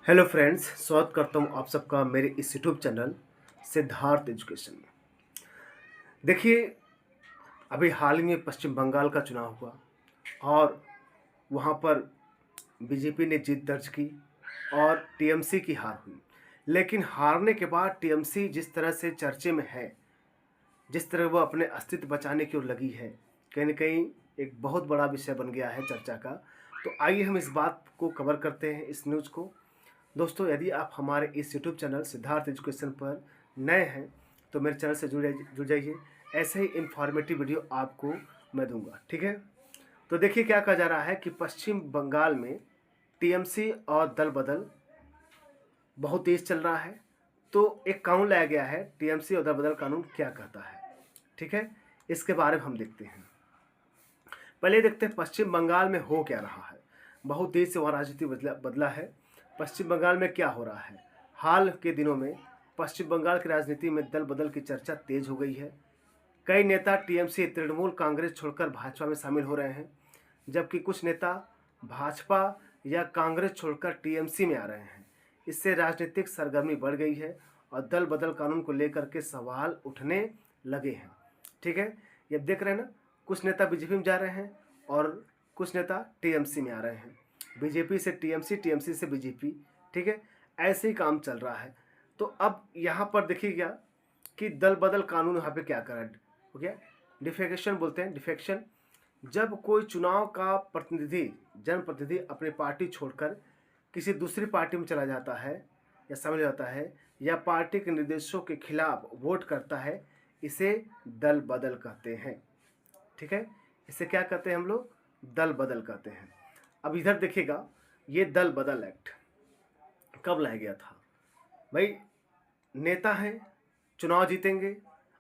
Hello friends, स्वागत करता हूँ आप सबका मेरे इस यूट्यूब चैनल सिद्धार्थ एजुकेशन में। देखिए, अभी हाल ही में पश्चिम बंगाल का चुनाव हुआ और वहाँ पर बीजेपी ने जीत दर्ज की और टीएमसी की हार हुई। लेकिन हारने के बाद टीएमसी जिस तरह से चर्चे में है, जिस तरह वो अपने अस्तित्व बचाने की ओर लगी है, कहीं न कहीं एक बहुत बड़ा विषय बन गया है चर्चा का। तो आइए हम इस बात को कवर करते हैं, इस न्यूज़ को। दोस्तों, यदि आप हमारे इस यूट्यूब चैनल सिद्धार्थ एजुकेशन पर नए हैं तो मेरे चैनल से जुड़ जाइए। ऐसे ही इन्फॉर्मेटिव वीडियो आपको मैं दूंगा, ठीक है। तो देखिए क्या कहा जा रहा है कि पश्चिम बंगाल में टीएमसी और दल बदल बहुत तेज चल रहा है। तो एक कानून लाया गया है, टीएमसी और दल बदल कानून क्या कहता है, ठीक है। इसके बारे में हम देखते हैं। पहले देखते हैं पश्चिम बंगाल में हो क्या रहा है। बहुत तेज से वहाँ राजनीति बदला है। पश्चिम बंगाल में क्या हो रहा है? हाल के दिनों में पश्चिम बंगाल की राजनीति में दल बदल की चर्चा तेज हो गई है। कई नेता टीएमसी तृणमूल कांग्रेस छोड़कर भाजपा में शामिल हो रहे हैं, जबकि कुछ नेता भाजपा या कांग्रेस छोड़कर टीएमसी में आ रहे हैं। इससे राजनीतिक सरगर्मी बढ़ गई है और दल बदल कानून को लेकर के सवाल उठने लगे हैं, ठीक है। ये देख रहे हैं ना, कुछ नेता बीजेपी में जा रहे हैं और कुछ नेता टीएमसी में आ रहे हैं। बीजेपी से टीएमसी, टीएमसी से बीजेपी, ठीक है। ऐसे ही काम चल रहा है। तो अब यहाँ पर देखिएगा कि दल बदल कानून यहाँ पे क्या कर रहा है, हो गया डिफेक्शन, बोलते हैं डिफेक्शन। जब कोई चुनाव का प्रतिनिधि, जनप्रतिनिधि अपनी पार्टी छोड़कर किसी दूसरी पार्टी में चला जाता है या शामिल हो जाता है या पार्टी के निर्देशों के खिलाफ वोट करता है, इसे दल बदल कहते हैं, ठीक है। इसे क्या कहते हैं हम लोग? दल बदल कहते हैं। अब इधर देखिएगा, ये दल बदल एक्ट कब लाया गया था? भाई, नेता हैं, चुनाव जीतेंगे,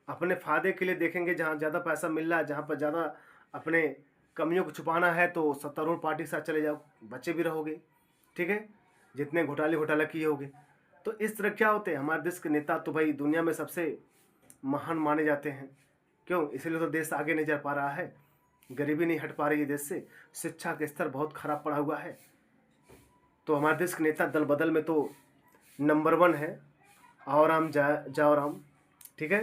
अपने फायदे के लिए देखेंगे, जहाँ ज़्यादा पैसा मिल रहा है, जहाँ पर ज़्यादा अपने कमियों को छुपाना है तो सत्तारूढ़ पार्टी के साथ चले जाओ, बचे भी रहोगे, ठीक है। जितने घोटाला किए होगे। तो इस तरह क्या होते हैं, हमारे देश के नेता तो भाई दुनिया में सबसे महान माने जाते हैं। क्यों? इसलिए तो देश आगे नहीं जा पा रहा है, गरीबी नहीं हट पा रही है देश से, शिक्षा का स्तर बहुत खराब पड़ा हुआ है। तो हमारे देश के नेता दल बदल में तो नंबर 1 है, और राम जाओ राम, ठीक है।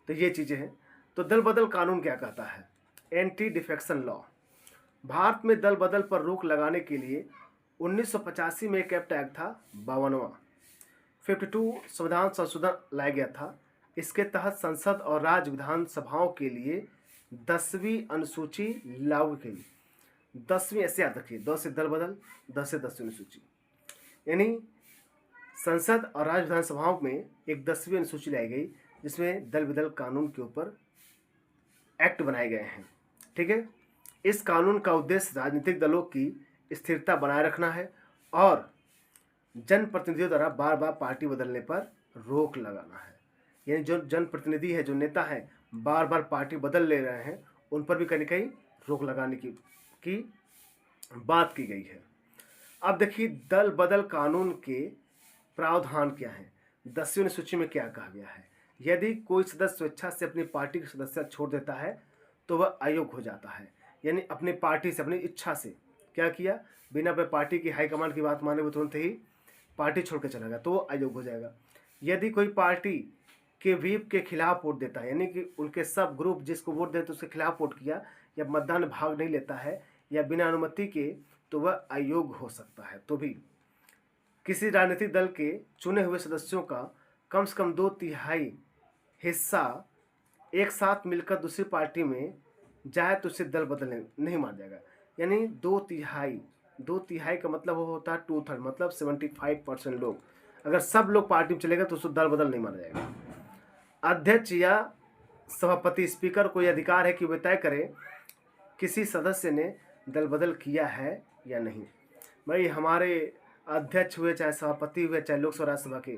तो ये चीज़ें हैं। तो दल बदल कानून क्या कहता है? Anti defection law. भारत में दल बदल पर रोक लगाने के लिए 1985 में एक एक्ट था, 52वां 52 संविधान संशोधन लाया गया था। इसके तहत संसद और राज्य विधानसभाओं के लिए 10वीं अनुसूची लागू की। 10वीं ऐसे याद रखिए, 10 से दल बदल, 10 से 10वीं अनुसूची, यानी संसद और राज्य विधानसभाओं में एक 10वीं अनुसूची लाई गई, जिसमें दल बदल कानून के ऊपर एक्ट बनाए गए हैं, ठीक है। इस कानून का उद्देश्य राजनीतिक दलों की स्थिरता बनाए रखना है और जनप्रतिनिधियों द्वारा बार बार पार्टी बदलने पर रोक लगाना है। यानी जो जनप्रतिनिधि है, जो नेता है, बार बार पार्टी बदल ले रहे हैं, उन पर भी कहीं ना कहीं रोक लगाने की बात की गई है। अब देखिए, दल बदल कानून के प्रावधान क्या है, 10वीं अनुसूची में क्या कहा गया है। यदि कोई सदस्य स्वेच्छा से अपनी पार्टी की सदस्यता छोड़ देता है तो वह अयोग्य हो जाता है। यानी अपनी पार्टी से, अपनी इच्छा से क्या किया, बिना अपने पार्टी की हाईकमान की बात माने वो तुरंत ही पार्टी छोड़ के चला गया तो वो अयोग्य हो जाएगा। यदि कोई पार्टी के व्हीप के खिलाफ वोट देता है, यानी कि उनके सब ग्रुप जिसको वोट देते उसके खिलाफ वोट किया, या मतदान में भाग नहीं लेता है, या बिना अनुमति के, तो वह अयोग्य हो सकता है। तो भी किसी राजनीतिक दल के चुने हुए सदस्यों का कम से कम 2/3 हिस्सा एक साथ मिलकर दूसरी पार्टी में जाए तो उसे दल बदल नहीं माना जाएगा। यानी 2/3 का मतलब वो होता है 2/3, मतलब 75% लोग, अगर सब लोग पार्टी में चलेगा तो उसको दल बदल नहीं माना जाएगा। अध्यक्ष या सभापति, स्पीकर को यह अधिकार है कि वे तय करें किसी सदस्य ने दल बदल किया है या नहीं। भाई, हमारे अध्यक्ष हुए, चाहे सभापति हुए, चाहे लोकसभा राज्यसभा के,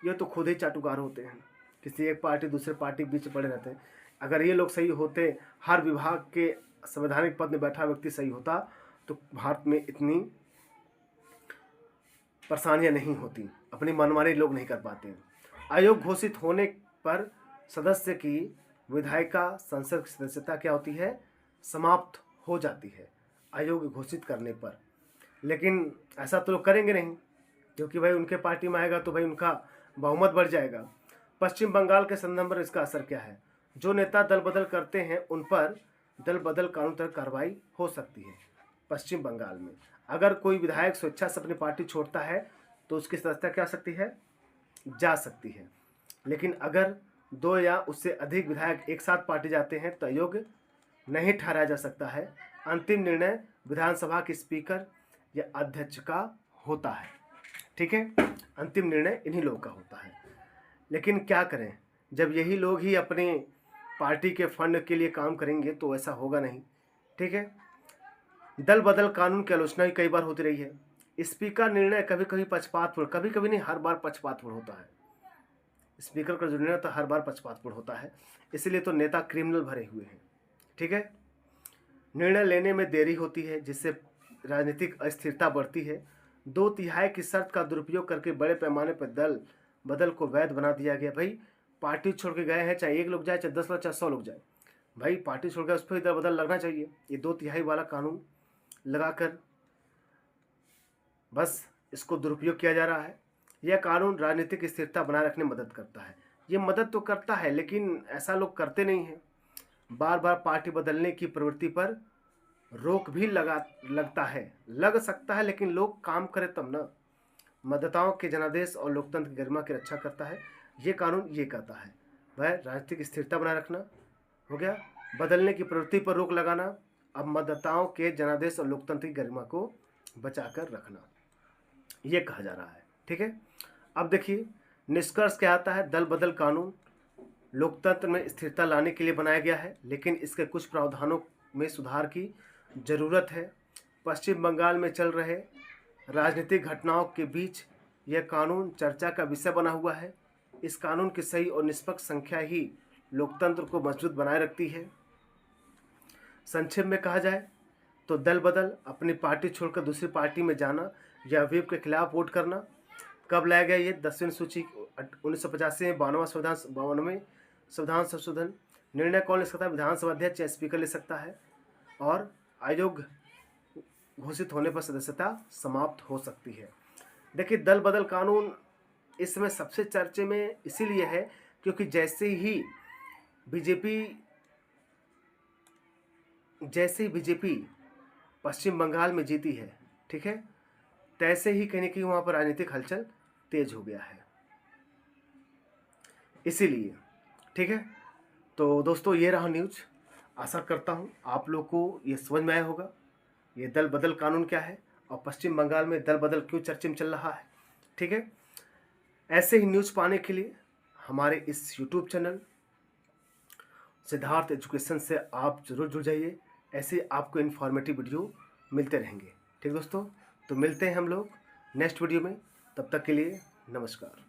ये तो खुद ही चाटुकार होते हैं, किसी एक पार्टी दूसरे पार्टी के बीच पड़े रहते हैं। अगर ये लोग सही होते, हर विभाग के संवैधानिक पद में बैठा व्यक्ति सही होता, तो भारत में इतनी परेशानियां नहीं होती, अपनी मनमानी लोग नहीं कर पाते। अयोग्य घोषित होने पर सदस्य की विधायिका संसद की सदस्यता क्या होती है, समाप्त हो जाती है, अयोग्य घोषित करने पर। लेकिन ऐसा तो लोग करेंगे नहीं, क्योंकि भाई उनके पार्टी में आएगा तो भाई उनका बहुमत बढ़ जाएगा। पश्चिम बंगाल के संदर्भ में इसका असर क्या है? जो नेता दल बदल करते हैं उन पर दल बदल कानून तक कार्रवाई हो सकती है। पश्चिम बंगाल में अगर कोई विधायक स्वेच्छा से अपनी पार्टी छोड़ता है तो उसकी सदस्यता क्या सकती है? जा सकती है। लेकिन अगर 2 या उससे अधिक विधायक एक साथ पार्टी जाते हैं तो अयोग्य नहीं ठहराया जा सकता है। अंतिम निर्णय विधानसभा के स्पीकर या अध्यक्ष का होता है। ठीक है, अंतिम निर्णय इन्हीं लोगों का होता है। लेकिन क्या करें, जब यही लोग ही अपने पार्टी के फंड के लिए काम करेंगे तो ऐसा होगा नहीं। ठीक है, दल बदल कानून की आलोचना भी कई बार होती रही है। स्पीकर निर्णय कभी कभी पक्षपातपूर्ण, कभी कभी नहीं, हर बार पक्षपातपूर्ण होता है। स्पीकर का जो निर्णय होता है हर बार पक्षपातपूर्ण होता है, इसलिए तो नेता क्रिमिनल भरे हुए हैं। ठीक है, निर्णय लेने में देरी होती है जिससे राजनीतिक अस्थिरता बढ़ती है। 2/3 की शर्त का दुरुपयोग करके बड़े पैमाने पर दल बदल को वैध बना दिया गया। भाई पार्टी छोड़ के गए हैं, चाहे 1 लोग जाए, चाहे 10 लोग, चाहे 100 लोग जाए, भाई पार्टी छोड़ गए उस पर दल बदल लगना चाहिए। ये 2/3 वाला कानून लगाकर बस इसको दुरुपयोग किया जा रहा है। यह कानून राजनीतिक स्थिरता बनाए रखने में मदद करता है। ये मदद तो करता है लेकिन ऐसा लोग करते नहीं हैं। बार बार पार्टी बदलने की प्रवृत्ति पर रोक भी लग सकता है, लेकिन लोग काम करें तब ना। मतदाताओं के जनादेश और लोकतंत्र की गरिमा की रक्षा करता है ये कानून। ये कहता है वह राजनीतिक स्थिरता बनाए रखना हो गया, बदलने की प्रवृत्ति पर रोक लगाना, अब मतदाताओं के जनादेश और लोकतंत्र की गरिमा को बचाकर रखना, ये कहा जा रहा है। ठीक है, अब देखिए निष्कर्ष क्या आता है। दल बदल कानून लोकतंत्र में स्थिरता लाने के लिए बनाया गया है, लेकिन इसके कुछ प्रावधानों में सुधार की ज़रूरत है। पश्चिम बंगाल में चल रहे राजनीतिक घटनाओं के बीच यह कानून चर्चा का विषय बना हुआ है। इस कानून की सही और निष्पक्ष संख्या ही लोकतंत्र को मजबूत बनाए रखती है। संक्षेप में कहा जाए तो दल बदल अपनी पार्टी छोड़कर दूसरी पार्टी में जाना या व्हीप के खिलाफ वोट करना कब लाया गया? ये 10वीं सूची 1985 में 92वें संविधान संशोधन। निर्णय कौन ले सकता है? विधानसभा अध्यक्ष या स्पीकर ले सकता है, और आयोग घोषित होने पर सदस्यता समाप्त हो सकती है। देखिए दल बदल कानून इस समय सबसे चर्चे में इसीलिए है क्योंकि जैसे ही बीजेपी पश्चिम बंगाल में जीती है, ठीक है, तैसे ही कहीं ना कहीं वहाँ पर राजनीतिक हलचल तेज हो गया है, इसीलिए। ठीक है, तो दोस्तों ये रहा न्यूज। आशा करता हूँ आप लोग को ये समझ में आया होगा ये दल बदल कानून क्या है और पश्चिम बंगाल में दल बदल क्यों चर्चा में चल रहा है। ठीक है, ऐसे ही न्यूज़ पाने के लिए हमारे इस यूट्यूब चैनल सिद्धार्थ एजुकेशन से आप ज़रूर जुड़ जाइए। ऐसे आपको इन्फॉर्मेटिव वीडियो मिलते रहेंगे। ठीक दोस्तों, तो मिलते हैं हम लोग नेक्स्ट वीडियो में। तब तक के लिए नमस्कार।